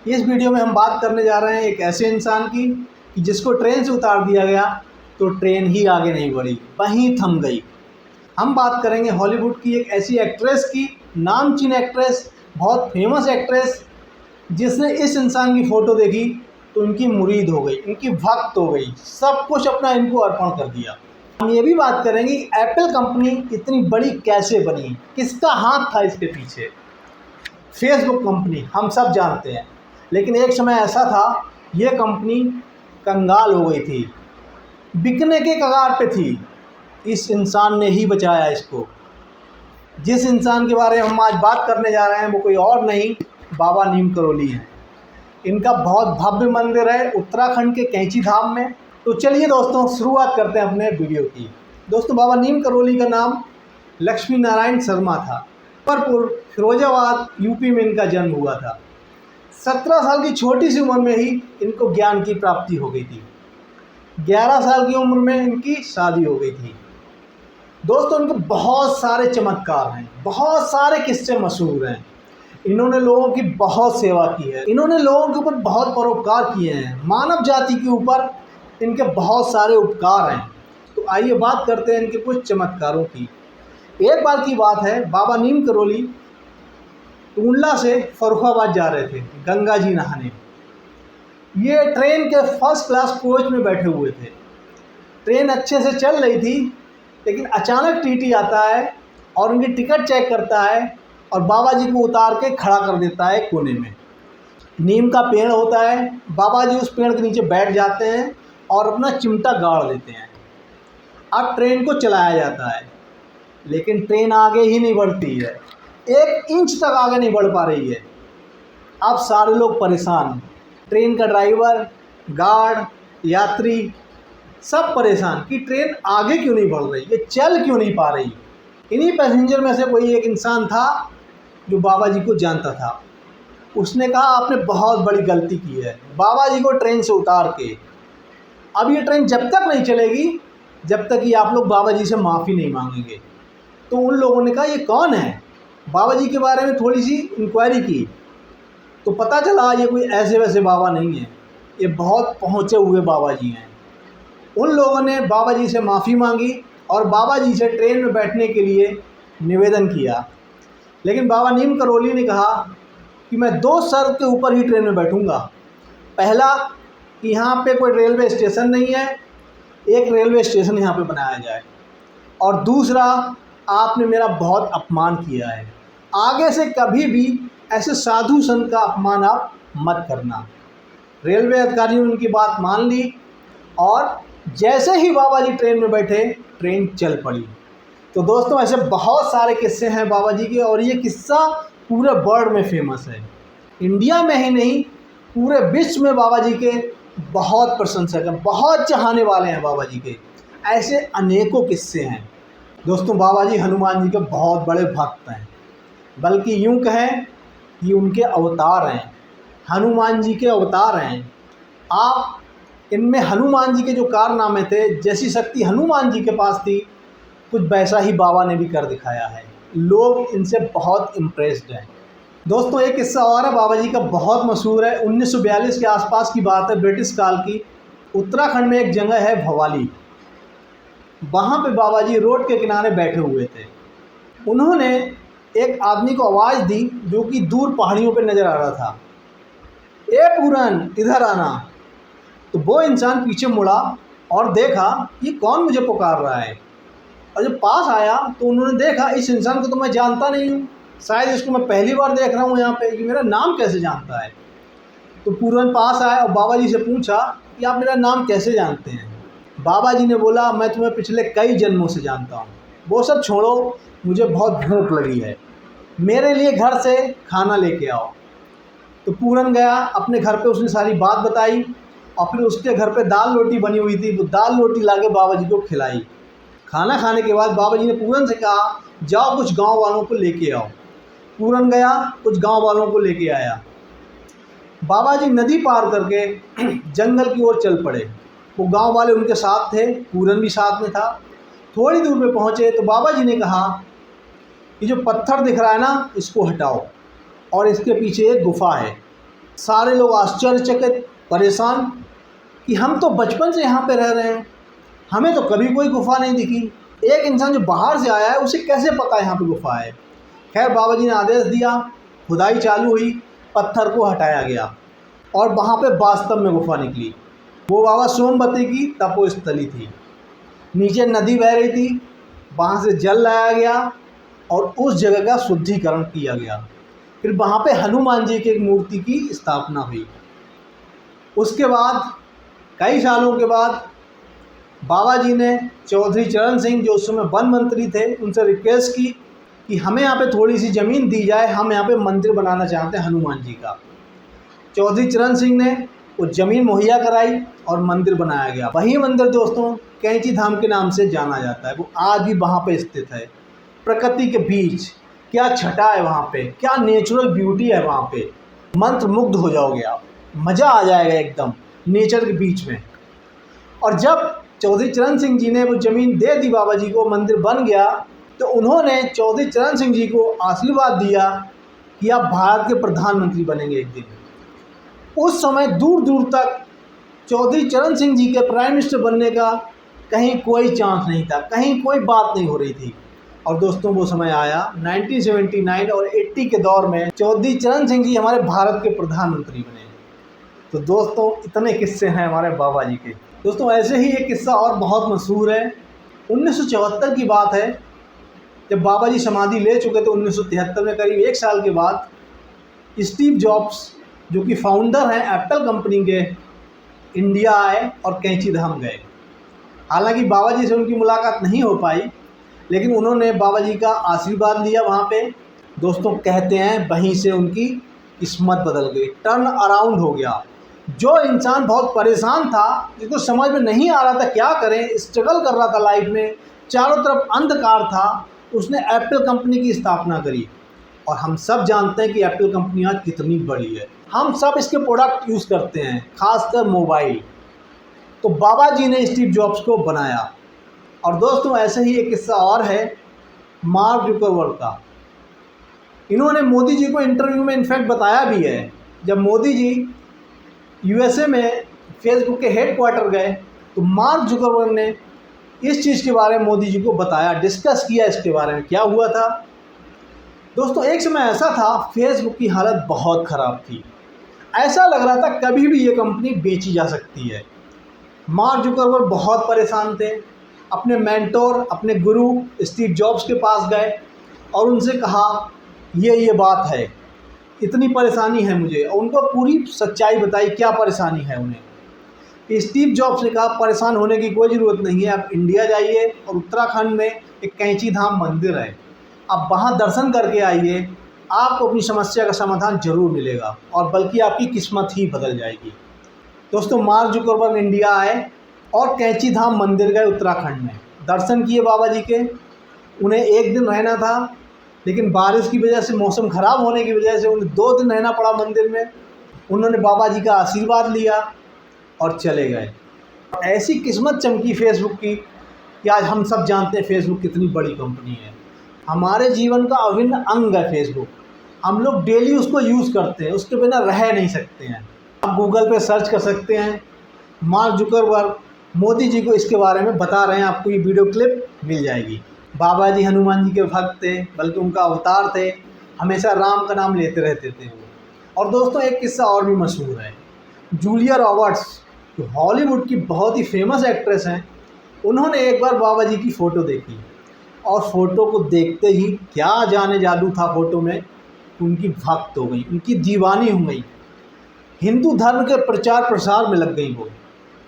इस वीडियो में हम बात करने जा रहे हैं एक ऐसे इंसान की कि जिसको ट्रेन से उतार दिया गया तो ट्रेन ही आगे नहीं बढ़ी, वहीं थम गई। हम बात करेंगे हॉलीवुड की एक ऐसी एक्ट्रेस की, नामचीन एक्ट्रेस, बहुत फेमस एक्ट्रेस, जिसने इस इंसान की फ़ोटो देखी तो इनकी मुरीद हो गई, इनकी भक्त हो गई, सब कुछ अपना इनको अर्पण कर दिया। हम ये भी बात करेंगे एप्पल कंपनी इतनी बड़ी कैसे बनी, किसका हाथ था इसके पीछे। फेसबुक कंपनी हम सब जानते हैं, लेकिन एक समय ऐसा था ये कंपनी कंगाल हो गई थी, बिकने के कगार पे थी। इस इंसान ने ही बचाया इसको। जिस इंसान के बारे में हम आज बात करने जा रहे हैं वो कोई और नहीं, बाबा नीम करोली हैं। इनका बहुत भव्य मंदिर है उत्तराखंड के कैंची धाम में। तो चलिए दोस्तों, शुरुआत करते हैं अपने वीडियो की। दोस्तों, बाबा नीम करोली का नाम लक्ष्मी नारायण शर्मा था। परपुर फिरोजाबाद यूपी में इनका जन्म हुआ था। 17 साल की छोटी सी उम्र में ही इनको ज्ञान की प्राप्ति हो गई थी। 11 साल की उम्र में इनकी शादी हो गई थी। दोस्तों, इनके बहुत सारे चमत्कार हैं, बहुत सारे किस्से मशहूर हैं। इन्होंने लोगों की बहुत सेवा की है, इन्होंने लोगों के ऊपर बहुत परोपकार किए हैं, मानव जाति के ऊपर इनके बहुत सारे उपकार हैं। तो आइए बात करते हैं इनके कुछ चमत्कारों की। एक बार की बात है, बाबा नीम करोली टूंडला से फर्रुखाबाद जा रहे थे गंगा जी नहाने। ये ट्रेन के फर्स्ट क्लास कोच में बैठे हुए थे। ट्रेन अच्छे से चल रही थी, लेकिन अचानक टीटी आता है और उनकी टिकट चेक करता है और बाबा जी को उतार के खड़ा कर देता है कोने में। नीम का पेड़ होता है, बाबा जी उस पेड़ के नीचे बैठ जाते हैं और अपना चिमटा गाड़ देते हैं। अब ट्रेन को चलाया जाता है, लेकिन ट्रेन आगे ही नहीं बढ़ती है, 1 इंच तक आगे नहीं बढ़ पा रही है। अब सारे लोग परेशान, ट्रेन का ड्राइवर, गार्ड, यात्री सब परेशान कि ट्रेन आगे क्यों नहीं बढ़ रही, ये चल क्यों नहीं पा रही। इन्हीं पैसेंजर में से कोई एक इंसान था जो बाबा जी को जानता था। उसने कहा, आपने बहुत बड़ी गलती की है बाबा जी को ट्रेन से उतार के। अब ये ट्रेन जब तक नहीं चलेगी जब तक कि आप लोग बाबा जी से माफ़ी नहीं मांगेंगे। तो उन लोगों ने कहा, ये कौन है। बाबा जी के बारे में थोड़ी सी इंक्वायरी की तो पता चला ये कोई ऐसे वैसे बाबा नहीं है, ये बहुत पहुँचे हुए बाबा जी हैं। उन लोगों ने बाबा जी से माफ़ी मांगी और बाबा जी से ट्रेन में बैठने के लिए निवेदन किया। लेकिन बाबा नीम करोली ने कहा कि मैं 2 शर्त के ऊपर ही ट्रेन में बैठूंगा। पहला कि यहाँ पे कोई रेलवे स्टेशन नहीं है, एक रेलवे स्टेशन यहाँ पे बनाया जाए, और दूसरा, आपने मेरा बहुत अपमान किया है, आगे से कभी भी ऐसे साधु संत का अपमान आप मत करना। रेलवे अधिकारियों ने उनकी बात मान ली और जैसे ही बाबा जी ट्रेन में बैठे ट्रेन चल पड़ी। तो दोस्तों, ऐसे बहुत सारे किस्से हैं बाबा जी के, और ये किस्सा पूरे वर्ल्ड में फेमस है। इंडिया में ही नहीं, पूरे विश्व में बाबा जी के बहुत प्रशंसक हैं, बहुत चाहने वाले हैं बाबा जी के। ऐसे अनेकों किस्से हैं। दोस्तों, बाबा जी हनुमान जी के बहुत बड़े भक्त हैं, बल्कि यूँ कहें कि उनके अवतार हैं, हनुमान जी के अवतार हैं। आप इनमें हनुमान जी के जो कारनामे थे, जैसी शक्ति हनुमान जी के पास थी, कुछ वैसा ही बाबा ने भी कर दिखाया है। लोग इनसे बहुत इम्प्रेस्ड हैं। दोस्तों, एक किस्सा और है बाबा जी का, बहुत मशहूर है। 1942 के आसपास की बात है, ब्रिटिश काल की। उत्तराखंड में एक जगह है भवाली, वहाँ पे बाबा जी रोड के किनारे बैठे हुए थे। उन्होंने एक आदमी को आवाज़ दी जो कि दूर पहाड़ियों पे नज़र आ रहा था, ए पूरन इधर आना। तो वो इंसान पीछे मुड़ा और देखा ये कौन मुझे पुकार रहा है, और जब पास आया तो उन्होंने देखा इस इंसान को तो मैं जानता नहीं हूँ, शायद इसको मैं पहली बार देख रहा हूँ यहाँ पे, ये मेरा नाम कैसे जानता है। तो पूरन पास आया और बाबा जी से पूछा कि आप मेरा नाम कैसे जानते हैं। बाबा जी ने बोला, मैं तुम्हें पिछले कई जन्मों से जानता हूँ। वो सब छोड़ो, मुझे बहुत भूख लगी है, मेरे लिए घर से खाना लेके आओ। तो पूरन गया अपने घर पे, उसने सारी बात बताई और फिर उसके घर पे दाल रोटी बनी हुई थी, वो दाल रोटी लाके बाबा जी को खिलाई। खाना खाने के बाद बाबा जी ने पूरन से कहा, जाओ कुछ गांव वालों को लेके आओ। पूरन गया, कुछ गांव वालों को लेके आया। बाबा जी नदी पार करके जंगल की ओर चल पड़े। वो गांव वाले उनके साथ थे, पूरन भी साथ में था। थोड़ी दूर पे पहुँचे तो बाबा जी ने कहा, ये जो पत्थर दिख रहा है ना, इसको हटाओ, और इसके पीछे एक गुफा है, सारे लोग आश्चर्यचकित, परेशान कि हम तो बचपन से यहाँ पे रह रहे हैं, हमें तो कभी कोई गुफा नहीं दिखी। एक इंसान जो बाहर से आया है उसे कैसे पता यहाँ पे गुफा है। खैर बाबा जी ने आदेश दिया, खुदाई चालू हुई, पत्थर को हटाया गया और वहाँ पे वास्तव में गुफा निकली। वो बाबा सोमवती की तपोस्थली थी। नीचे नदी बह रही थी, वहाँ से जल लाया गया और उस जगह का शुद्धिकरण किया गया। फिर वहाँ पे हनुमान जी की एक मूर्ति की स्थापना हुई। उसके बाद कई सालों के बाद बाबा जी ने चौधरी चरण सिंह, जो उस समय वन मंत्री थे, उनसे रिक्वेस्ट की कि हमें यहाँ पे थोड़ी सी ज़मीन दी जाए, हम यहाँ पे मंदिर बनाना चाहते हैं हनुमान जी का। चौधरी चरण सिंह ने वो ज़मीन मुहैया कराई और मंदिर बनाया गया। वही मंदिर दोस्तों कैंची धाम के नाम से जाना जाता है। वो आज भी वहाँ पे स्थित है, प्रकृति के बीच। क्या छटा है वहाँ पे, क्या नेचुरल ब्यूटी है वहाँ पे, मंत्रमुग्ध हो जाओगे आप, मज़ा आ जाएगा एकदम नेचर के बीच में। और जब चौधरी चरण सिंह जी ने वो ज़मीन दे दी बाबा जी को, मंदिर बन गया, तो उन्होंने चौधरी चरण सिंह जी को आशीर्वाद दिया कि आप भारत के प्रधानमंत्री बनेंगे एक दिन। उस समय दूर दूर तक चौधरी चरण सिंह जी के प्राइम मिनिस्टर बनने का कहीं कोई चांस नहीं था, कहीं कोई बात नहीं हो रही थी। और दोस्तों वो समय आया 1979 और 80 के दौर में चौधरी चरण सिंह जी हमारे भारत के प्रधानमंत्री बने। तो दोस्तों इतने किस्से हैं हमारे बाबा जी के। दोस्तों ऐसे ही एक किस्सा और बहुत मशहूर है। 1974 की बात है, जब बाबा जी समाधि ले चुके थे 1973 में, करीब 1 साल के बाद स्टीव जॉब्स, जो कि फाउंडर हैं एप्पल कंपनी के, इंडिया आए और कैंची धाम गए। हालांकि बाबा जी से उनकी मुलाकात नहीं हो पाई, लेकिन उन्होंने बाबा जी का आशीर्वाद लिया वहाँ पे। दोस्तों कहते हैं वहीं से उनकी किस्मत बदल गई, टर्न अराउंड हो गया। जो इंसान बहुत परेशान था, जिसको समझ में नहीं आ रहा था क्या करें, स्ट्रगल कर रहा था लाइफ में, चारों तरफ अंधकार था, उसने एप्पल कंपनी की स्थापना करी। और हम सब जानते हैं कि एप्पल कंपनी आज कितनी बड़ी है, हम सब इसके प्रोडक्ट यूज़ करते हैं, खासकर मोबाइल। तो बाबा जी ने स्टीव जॉब्स को बनाया। और दोस्तों ऐसे ही एक किस्सा और है मार्क जुकरबर्ग का। इन्होंने मोदी जी को इंटरव्यू में इनफैक्ट बताया भी है, जब मोदी जी यूएसए में फेसबुक के हेडक्वार्टर गए तो मार्क जुकरबर्ग ने इस चीज़ के बारे में मोदी जी को बताया, डिस्कस किया इसके बारे में क्या हुआ था। दोस्तों एक समय ऐसा था फेसबुक की हालत बहुत ख़राब थी, ऐसा लग रहा था कभी भी ये कंपनी बेची जा सकती है। मार्क जुकरबर्ग बहुत परेशान थे। अपने मेंटोर, अपने गुरु स्टीव जॉब्स के पास गए और उनसे कहा ये बात है, इतनी परेशानी है मुझे, और उनको पूरी सच्चाई बताई क्या परेशानी है उन्हें। स्टीव जॉब्स ने कहा परेशान होने की कोई ज़रूरत नहीं है, आप इंडिया जाइए और उत्तराखंड में एक कैंची धाम मंदिर है, आप वहाँ दर्शन करके आइए, आपको अपनी समस्या का समाधान जरूर मिलेगा और बल्कि आपकी किस्मत ही बदल जाएगी। दोस्तों मार्क जुकरबर्ग इंडिया आए और कैंची धाम मंदिर गए उत्तराखंड में, दर्शन किए बाबा जी के। उन्हें एक दिन रहना था, लेकिन बारिश की वजह से, मौसम ख़राब होने की वजह से उन्हें 2 दिन रहना पड़ा मंदिर में। उन्होंने बाबा जी का आशीर्वाद लिया और चले गए। ऐसी किस्मत चमकी फेसबुक की कि आज हम सब जानते हैं फेसबुक कितनी बड़ी कंपनी है, हमारे जीवन का अभिन्न अंग है फेसबुक। हम लोग डेली उसको यूज़ करते हैं, उसके बिना रह नहीं सकते हैं। आप गूगल पे सर्च कर सकते हैं, मार्क जुकरबर्ग मोदी जी को इसके बारे में बता रहे हैं, आपको ये वीडियो क्लिप मिल जाएगी। बाबा जी हनुमान जी के भक्त थे, बल्कि उनका अवतार थे, हमेशा राम का नाम लेते रहते थे वो। और दोस्तों एक किस्सा और भी मशहूर है, जूलिया रॉबर्ट्स जो हॉलीवुड की बहुत ही फेमस एक्ट्रेस हैं, उन्होंने एक बार बाबा जी की फ़ोटो देखी और फ़ोटो को देखते ही क्या जाने जादू था फ़ोटो में, उनकी भक्त हो गई, उनकी दीवानी हो गई, हिंदू धर्म के प्रचार प्रसार में लग गई वो।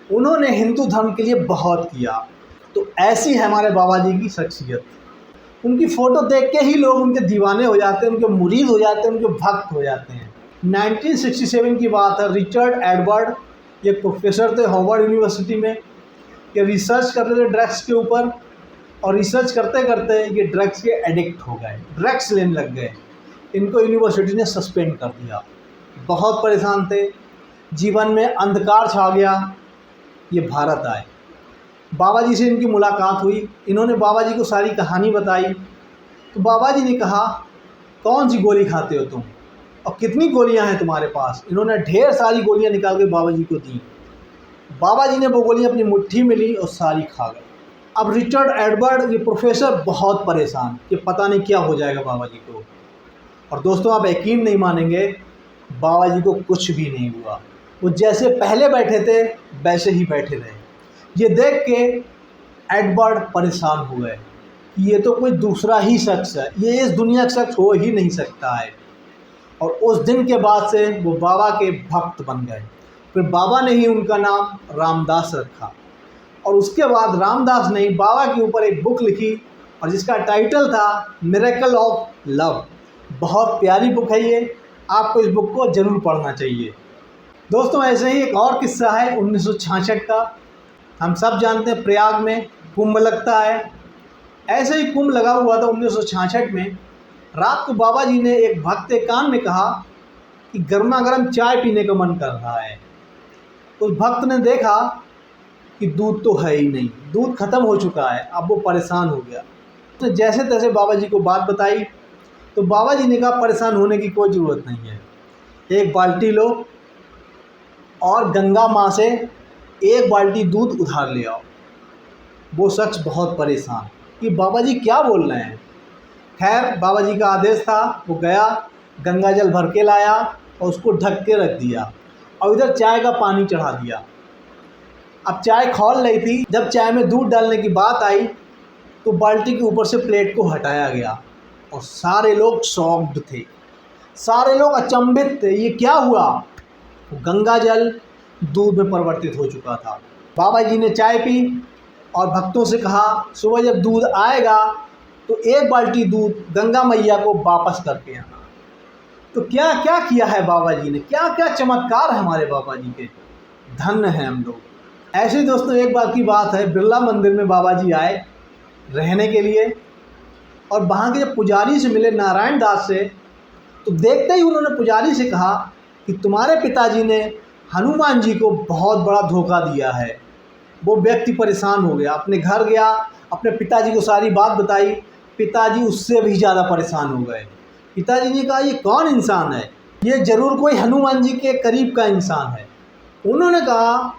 उन्होंने हिंदू धर्म के लिए बहुत किया। तो ऐसी है हमारे बाबा जी की शख्सियत, उनकी फ़ोटो देख के ही लोग उनके दीवाने हो जाते हैं, उनके मुरीद हो जाते हैं, उनके भक्त हो जाते हैं। 1967 की बात है, रिचर्ड एडवर्ड ये प्रोफेसर थे हार्वर्ड यूनिवर्सिटी में, ये रिसर्च कर रहे थे ड्रग्स के ऊपर, और रिसर्च करते करते ये ड्रग्स के एडिक्ट हो गए, ड्रग्स लेने लग गए। इनको यूनिवर्सिटी ने सस्पेंड कर दिया, बहुत परेशान थे, जीवन में अंधकार छा गया। ये भारत आए, बाबा जी से इनकी मुलाकात हुई, इन्होंने बाबा जी को सारी कहानी बताई। तो बाबा जी ने कहा कौन सी गोली खाते हो तुम, और कितनी गोलियां हैं तुम्हारे पास। इन्होंने ढेर सारी गोलियां निकाल के बाबा जी को दी। बाबा जी ने वो गोलियां अपनी मुट्ठी में ली और सारी खा गए। अब रिचर्ड एडवर्ड ये प्रोफेसर बहुत परेशान कि पता नहीं क्या हो जाएगा बाबा जी को। और दोस्तों आप यकीन नहीं मानेंगे, बाबा जी को कुछ भी नहीं हुआ। वो जैसे पहले बैठे थे वैसे ही बैठे रहे। ये देख के एडवर्ड परेशान हुए कि ये तो कोई दूसरा ही शख्स है, ये इस दुनिया का शख्स हो ही नहीं सकता है। और उस दिन के बाद से वो बाबा के भक्त बन गए। फिर बाबा ने ही उनका नाम रामदास रखा। और उसके बाद रामदास ने बाबा के ऊपर एक बुक लिखी और जिसका टाइटल था मिरेकल ऑफ लव। बहुत प्यारी बुक है ये, आपको इस बुक को ज़रूर पढ़ना चाहिए। दोस्तों ऐसे ही एक और किस्सा है 1966 का। हम सब जानते हैं प्रयाग में कुंभ लगता है। ऐसे ही कुंभ लगा हुआ था 1966 में। रात को बाबा जी ने एक भक्त के कान में कहा कि गर्मा गर्म चाय पीने का मन कर रहा है। उस भक्त ने देखा कि दूध तो है ही नहीं, दूध ख़त्म हो चुका है। अब वो परेशान हो गया। तो जैसे तैसे बाबा जी को बात बताई तो बाबा जी ने कहा परेशान होने की कोई ज़रूरत नहीं है, एक बाल्टी लो और गंगा माँ से एक बाल्टी दूध उधार ले आओ। वो शख्स बहुत परेशान कि बाबा जी क्या बोल रहे हैं। खैर बाबा जी का आदेश था, वो गया, गंगा जल भर के लाया और उसको ढक के रख दिया और इधर चाय का पानी चढ़ा दिया। अब चाय खौल रही थी। जब चाय में दूध डालने की बात आई तो बाल्टी के ऊपर से प्लेट को हटाया गया और सारे लोग शॉक्ड थे, सारे लोग अचंभित थे, ये क्या हुआ। गंगा जल दूध में परिवर्तित हो चुका था। बाबा जी ने चाय पी और भक्तों से कहा सुबह जब दूध आएगा तो एक बाल्टी दूध गंगा मैया को वापस करके आना। तो क्या क्या किया है बाबा जी ने, क्या क्या चमत्कार है हमारे बाबा जी के, धन्य हैं हम लोग। ऐसे ही दोस्तों एक बार की बात है, बिरला मंदिर में बाबा जी आए रहने के लिए और वहाँ के जब पुजारी से मिले नारायण दास से, तो देखते ही उन्होंने पुजारी से कहा कि तुम्हारे पिताजी ने हनुमान जी को बहुत बड़ा धोखा दिया है। वो व्यक्ति परेशान हो गया, अपने घर गया, अपने पिताजी को सारी बात बताई। पिताजी उससे भी ज़्यादा परेशान हो गए। पिताजी ने कहा ये कौन इंसान है, ये ज़रूर कोई हनुमान जी के करीब का इंसान है। उन्होंने कहा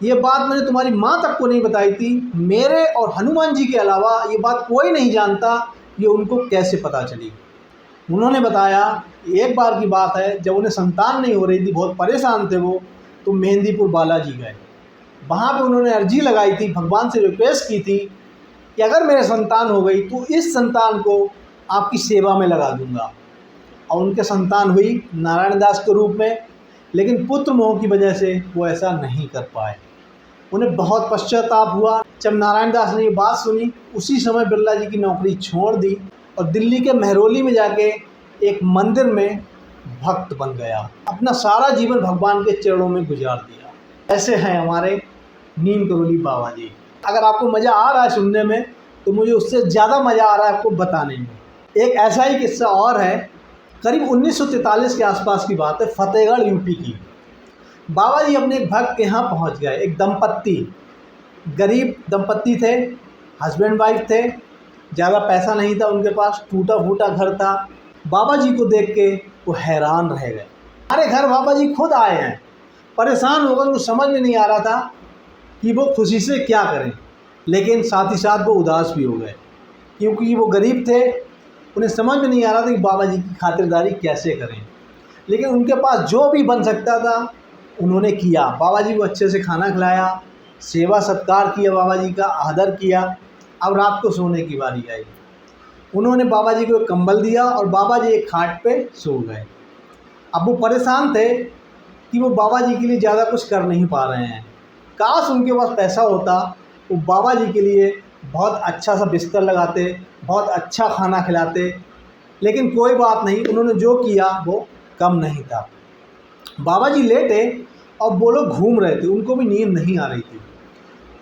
ये बात मैंने तुम्हारी माँ तक को नहीं बताई थी, मेरे और हनुमान जी के अलावा ये बात कोई नहीं जानता, ये उनको कैसे पता चली। उन्होंने बताया एक बार की बात है, जब उन्हें संतान नहीं हो रही थी, बहुत परेशान थे वो, तो मेहंदीपुर बालाजी गए। वहाँ पे उन्होंने अर्जी लगाई थी, भगवान से रिक्वेस्ट की थी कि अगर मेरे संतान हो गई तो इस संतान को आपकी सेवा में लगा दूंगा। और उनके संतान हुई नारायण दास के रूप में, लेकिन पुत्र मोह की वजह से वो ऐसा नहीं कर पाए। उन्हें बहुत पश्चाताप हुआ। जब नारायण दास ने ये बात सुनी, उसी समय बिरला जी की नौकरी छोड़ दी और दिल्ली के महरौली में जाके एक मंदिर में भक्त बन गया। अपना सारा जीवन भगवान के चरणों में गुजार दिया। ऐसे हैं हमारे नीम करोली बाबा जी। अगर आपको मज़ा आ रहा है सुनने में तो मुझे उससे ज़्यादा मज़ा आ रहा है आपको बताने में। एक ऐसा ही किस्सा और है, करीब 1943 के आसपास की बात है, फतेहगढ़ यूपी की। बाबा जी अपने एक भक्त के यहाँ पहुँच गए। एक दंपत्ति, गरीब दंपत्ति थे, हस्बैंड वाइफ थे, ज़्यादा पैसा नहीं था उनके पास, टूटा फूटा घर था। बाबा जी को देख के वो हैरान रह गए। हमारे घर बाबा जी खुद आए हैं, परेशान हो गए, उनको समझ में नहीं आ रहा था कि वो खुशी से क्या करें, लेकिन साथ ही साथ वो उदास भी हो गए क्योंकि वो गरीब थे। उन्हें समझ में नहीं आ रहा था कि बाबा जी की खातिरदारी कैसे करें, लेकिन उनके पास जो भी बन सकता था उन्होंने किया। बाबा जी को अच्छे से खाना खिलाया, सेवा सत्कार किया, बाबा जी का आदर किया। अब रात को सोने की बारी आई, उन्होंने बाबा जी को एक कंबल दिया और बाबा जी एक खाट पे सो गए। अब वो परेशान थे कि वो बाबा जी के लिए ज़्यादा कुछ कर नहीं पा रहे हैं। काश उनके पास पैसा होता, वो बाबा जी के लिए बहुत अच्छा सा बिस्तर लगाते, बहुत अच्छा खाना खिलाते, लेकिन कोई बात नहीं, उन्होंने जो किया वो कम नहीं था। बाबा जी लेटे और वो लोग घूम रहे थे, उनको भी नींद नहीं आ रही थी,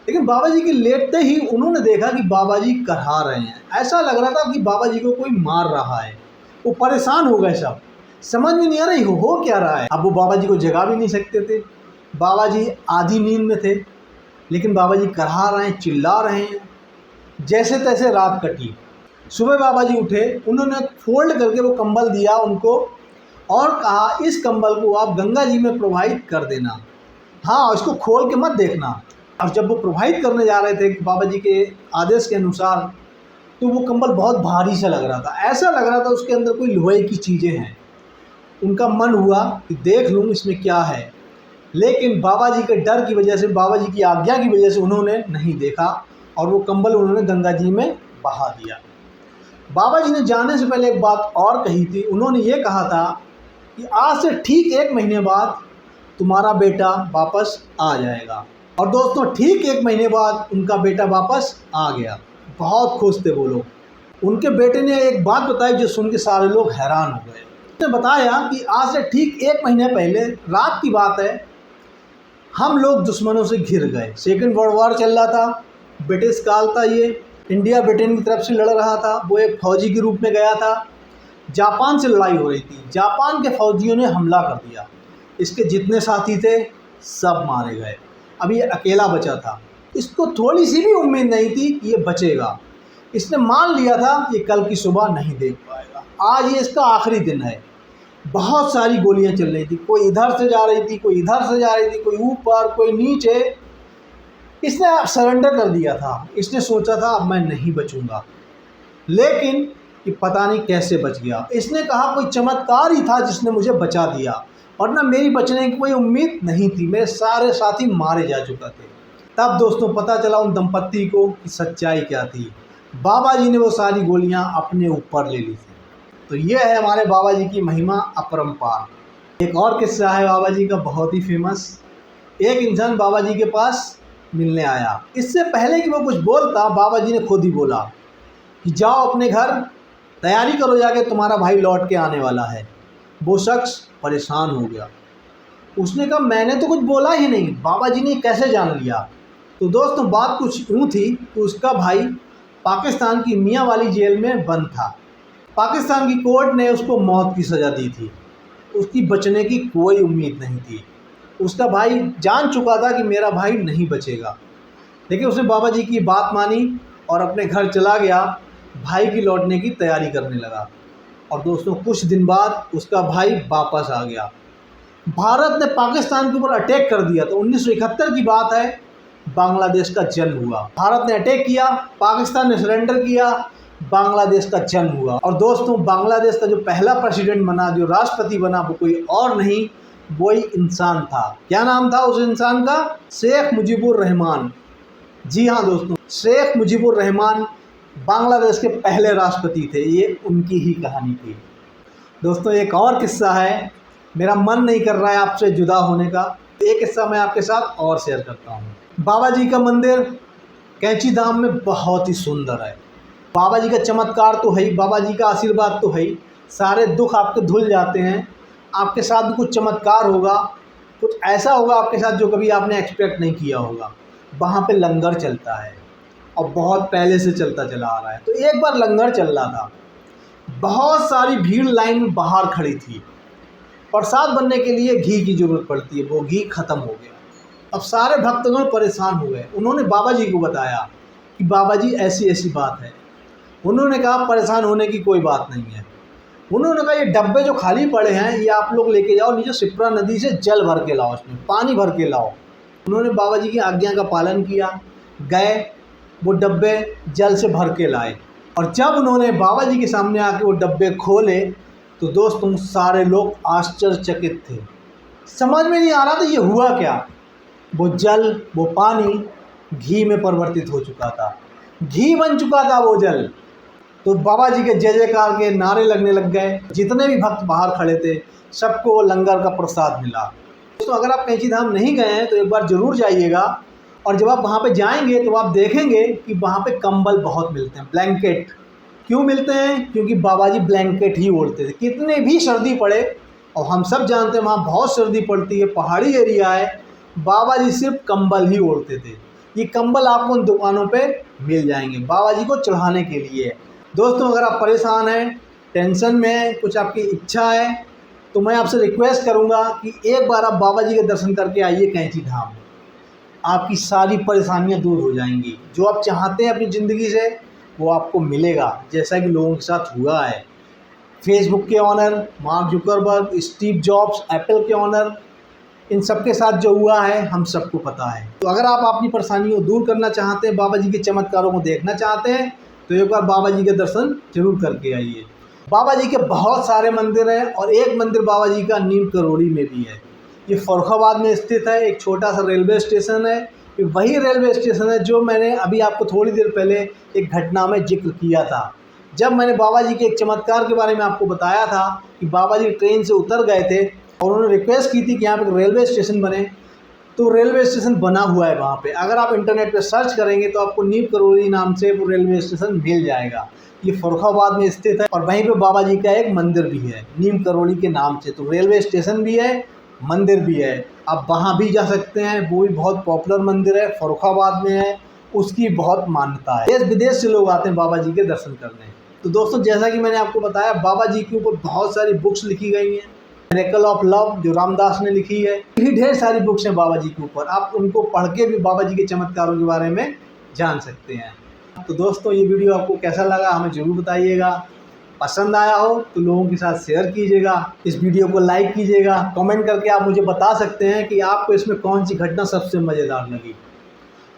लेकिन बाबा जी के लेटते ही उन्होंने देखा कि बाबा जी करहा रहे हैं। ऐसा लग रहा था कि बाबा जी को कोई मार रहा है। वो परेशान हो गए, सब समझ में नहीं आ रही हो क्या रहा है। अब वो बाबा जी को जगा भी नहीं सकते थे। बाबा जी आधी नींद में थे, लेकिन बाबा जी करहा रहे हैं, चिल्ला रहे हैं। जैसे तैसे रात कटी। सुबह बाबा जी उठे, उन्होंने फोल्ड करके वो कंबल दिया उनको और कहा इस कंबल को आप गंगा जी में प्रवाहित कर देना, हाँ इसको खोल के मत देखना। और जब वो प्रवाहित करने जा रहे थे बाबा जी के आदेश के अनुसार, तो वो कंबल बहुत भारी सा लग रहा था, ऐसा लग रहा था उसके अंदर कोई लोहे की चीज़ें हैं। उनका मन हुआ कि देख लूँ इसमें क्या है, लेकिन बाबा जी के डर की वजह से, बाबा जी की आज्ञा की वजह से उन्होंने नहीं देखा और वो कंबल उन्होंने गंगा जी में बहा दिया। बाबा जी ने जाने से पहले एक बात और कही थी, उन्होंने ये कहा था कि आज से ठीक 1 महीने बाद तुम्हारा बेटा वापस आ जाएगा। और दोस्तों ठीक 1 महीने बाद उनका बेटा वापस आ गया। बहुत खुश थे वो लोग। उनके बेटे ने एक बात बताई जो सुन के सारे लोग हैरान हो गए। उसने बताया कि आज से ठीक 1 महीने पहले रात की बात है, हम लोग दुश्मनों से घिर गए। सेकेंड वर्ल्ड वॉर चल रहा था, ब्रिटिश काल था, ये इंडिया ब्रिटेन की तरफ से लड़ रहा था। वो एक फौजी के रूप में गया था, जापान से लड़ाई हो रही थी। जापान के फौजियों ने हमला कर दिया, इसके जितने साथी थे सब मारे गए। अब ये अकेला बचा था। इसको थोड़ी सी भी उम्मीद नहीं थी कि ये बचेगा। इसने मान लिया था ये कल की सुबह नहीं देख पाएगा। आज ये इसका आखिरी दिन है। बहुत सारी गोलियां चल रही थी, कोई इधर से जा रही थी, कोई इधर से जा रही थी, कोई ऊपर कोई नीचे। इसने सरेंडर कर दिया था। इसने सोचा था अब मैं नहीं बचूंगा, लेकिन ये पता नहीं कैसे बच गया। इसने कहा कोई चमत्कार ही था जिसने मुझे बचा दिया, वरना मेरी बचने की कोई उम्मीद नहीं थी, मेरे सारे साथी मारे जा चुके थे। तब दोस्तों पता चला उन दंपत्ति को कि सच्चाई क्या थी। बाबा जी ने वो सारी गोलियां अपने ऊपर ले ली थी। तो ये है हमारे बाबा जी की महिमा अपरंपार। एक और किस्सा है बाबा जी का बहुत ही फेमस। एक इंसान बाबा जी के पास मिलने आया। इससे पहले कि वो कुछ बोलता, बाबा जी ने खुद ही बोला कि जाओ अपने घर, तैयारी करो जाके, तुम्हारा भाई लौट के आने वाला है। वो शख्स परेशान हो गया। उसने कहा मैंने तो कुछ बोला ही नहीं, बाबा जी ने कैसे जान लिया। तो दोस्तों बात कुछ यूँ थी कि उसका भाई पाकिस्तान की मियाँ वाली जेल में बंद था। पाकिस्तान की कोर्ट ने उसको मौत की सज़ा दी थी। उसकी बचने की कोई उम्मीद नहीं थी। उसका भाई जान चुका था कि मेरा भाई नहीं बचेगा, लेकिन उसने बाबा जी की बात मानी और अपने घर चला गया, भाई की लौटने की तैयारी करने लगा। और दोस्तों कुछ दिन बाद उसका भाई वापस आ गया। भारत ने पाकिस्तान के ऊपर अटैक कर दिया। तो 1971 की बात है, बांग्लादेश का जन्म हुआ। भारत ने अटैक किया, पाकिस्तान ने सरेंडर किया, बांग्लादेश का जन्म हुआ। और दोस्तों बांग्लादेश का जो पहला प्रेसिडेंट बना, जो राष्ट्रपति बना, वो कोई और नहीं, वही इंसान था। क्या नाम था उस इंसान का? शेख मुजीबुर रहमान। जी हाँ दोस्तों, शेख मुजीबुर रहमान बांग्लादेश के पहले राष्ट्रपति थे। ये उनकी ही कहानी थी। दोस्तों एक और किस्सा है, मेरा मन नहीं कर रहा है आपसे जुदा होने का, एक किस्सा मैं आपके साथ और शेयर करता हूँ। बाबा जी का मंदिर कैंची धाम में बहुत ही सुंदर है। बाबा जी का चमत्कार तो है ही, बाबा जी का आशीर्वाद तो है ही। सारे दुख आपके धुल जाते हैं। आपके साथ भी कुछ चमत्कार होगा, कुछ ऐसा होगा आपके साथ जो कभी आपने एक्सपेक्ट नहीं किया होगा। वहाँ पे लंगर चलता है और बहुत पहले से चलता चला आ रहा है। तो एक बार लंगर चल रहा था, बहुत सारी भीड़ लाइन में बाहर खड़ी थी। प्रसाद बनने के लिए घी की ज़रूरत पड़ती है, वो घी ख़त्म हो गया। अब सारे भक्तगण परेशान हो गए। उन्होंने बाबा जी को बताया कि बाबा जी ऐसी ऐसी बात है। उन्होंने कहा परेशान होने की कोई बात नहीं है। उन्होंने कहा ये डब्बे जो खाली पड़े हैं ये आप लोग लेके जाओ, नीचे शिप्रा नदी से जल भर के लाओ, उसमें पानी भर के लाओ। उन्होंने बाबा जी की आज्ञा का पालन किया, गए वो डब्बे जल से भर के लाए। और जब उन्होंने बाबा जी के सामने आके वो डब्बे खोले तो दोस्तों सारे लोग आश्चर्यचकित थे। समझ में नहीं आ रहा था ये हुआ क्या। वो जल, वो पानी घी में परिवर्तित हो चुका था, घी बन चुका था वो जल। तो बाबा जी के जय जयकार के नारे लगने लग गए। जितने भी भक्त बाहर खड़े थे सबको वो लंगर का प्रसाद मिला। दोस्तों अगर आप कैंची धाम नहीं गए हैं तो एक बार ज़रूर जाइएगा। और जब आप वहाँ पे जाएंगे तो आप देखेंगे कि वहाँ पे कंबल बहुत मिलते हैं, ब्लैंकेट। क्यों मिलते हैं? क्योंकि बाबा जी ब्लैंकेट ही ओढ़ते थे, कितने भी सर्दी पड़े। और हम सब जानते हैं वहाँ बहुत सर्दी पड़ती है, पहाड़ी एरिया है। बाबा जी सिर्फ कंबल ही ओढ़ते थे। ये कंबल आपको उन दुकानों पे मिल जाएंगे बाबा जी को चढ़ाने के लिए। दोस्तों अगर आप परेशान हैं, टेंशन में हैं, कुछ आपकी इच्छा है, तो मैं आपसे रिक्वेस्ट करूंगा कि एक बार आप बाबा जी के दर्शन करके आइए कैंची धाम। आपकी सारी परेशानियां दूर हो जाएंगी। जो आप चाहते हैं अपनी ज़िंदगी से वो आपको मिलेगा, जैसा कि लोगों के साथ हुआ है। फेसबुक के owner Mark Zuckerberg, Steve Jobs, Apple के ऑनर, इन सब के साथ जो हुआ है हम सबको पता है। तो अगर आप अपनी परेशानियों को दूर करना चाहते हैं, बाबा जी के चमत्कारों को देखना चाहते हैं, तो एक बार बाबा जी के दर्शन जरूर करके आइए। बाबा जी के बहुत सारे मंदिर हैं और एक मंदिर बाबा जी का नीम करोड़ी में भी है। ये फर्रुखाबाद में स्थित है, एक छोटा सा रेलवे स्टेशन है। ये वही रेलवे स्टेशन है जो मैंने अभी आपको थोड़ी देर पहले एक घटना में जिक्र किया था, जब मैंने बाबा जी के एक चमत्कार के बारे में आपको बताया था कि बाबा जी ट्रेन से उतर गए थे और उन्होंने रिक्वेस्ट की थी कि यहाँ पर रेलवे स्टेशन बने। तो रेलवे स्टेशन बना हुआ है वहाँ पे। अगर आप इंटरनेट पे सर्च करेंगे तो आपको नीम करोड़ी नाम से वो रेलवे स्टेशन मिल जाएगा। ये फर्रुखाबाद में स्थित है और वहीं पे बाबा जी का एक मंदिर भी है नीम करोड़ी के नाम से। तो रेलवे स्टेशन भी है, मंदिर भी है, आप वहाँ भी जा सकते हैं। वो भी बहुत पॉपुलर मंदिर है, फर्रुखाबाद में है, उसकी बहुत मान्यता है। देश विदेश से लोग आते हैं बाबा जी के दर्शन करने। तो दोस्तों, जैसा कि मैंने आपको बताया, बाबा जी के ऊपर बहुत सारी बुक्स लिखी गई हैं। मिरेकल ऑफ लव जो रामदास ने लिखी है, भी ढेर सारी बुक्स हैं बाबा जी के ऊपर। आप उनको पढ़ के भी बाबा जी के चमत्कारों के बारे में जान सकते हैं। तो दोस्तों, ये वीडियो आपको कैसा लगा हमें ज़रूर बताइएगा। पसंद आया हो तो लोगों के साथ शेयर कीजिएगा, इस वीडियो को लाइक कीजिएगा। कमेंट करके आप मुझे बता सकते हैं कि आपको इसमें कौन सी घटना सबसे मज़ेदार लगी।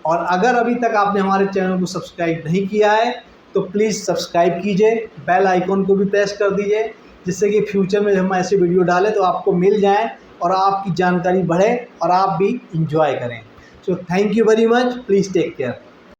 और अगर अभी तक आपने हमारे चैनल को सब्सक्राइब नहीं किया है तो प्लीज़ सब्सक्राइब कीजिए, बेल आइकॉन को भी प्रेस कर दीजिए, जिससे कि फ्यूचर में जब हम ऐसे वीडियो डालें तो आपको मिल जाए और आपकी जानकारी बढ़े और आप भी इंजॉय करें। So thank you very much, please take care.